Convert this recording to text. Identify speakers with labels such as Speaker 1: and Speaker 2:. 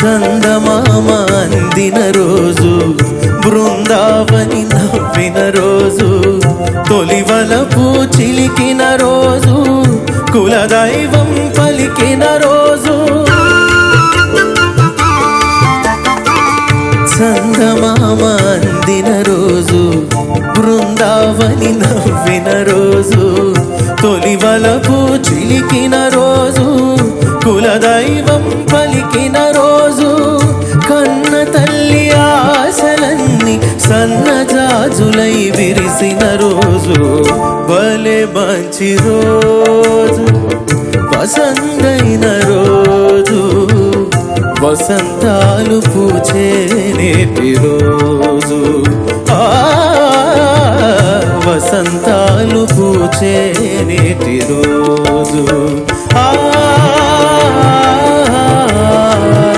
Speaker 1: చందమామ అందిన రోజు, బృందావని నవ్విన రోజు, తొలివలపు చిలికిన రోజు, కులదైవం పలికిన రోజు. చందమామ అందిన రోజు, బృందావని నవ్విన రోజు, తొలివలపు చిలికిన రోజు, కులదైవం పలికిన రోజు. కన్న తల్లి ఆశలన్నీ సన్నజాజులై విరిసిన రోజు, భలే మంచి రోజు, వసంతైన రోజు, వసంతాలు పూచే నేటి రోజు. వసంతాలు పూచే నేటి రోజు.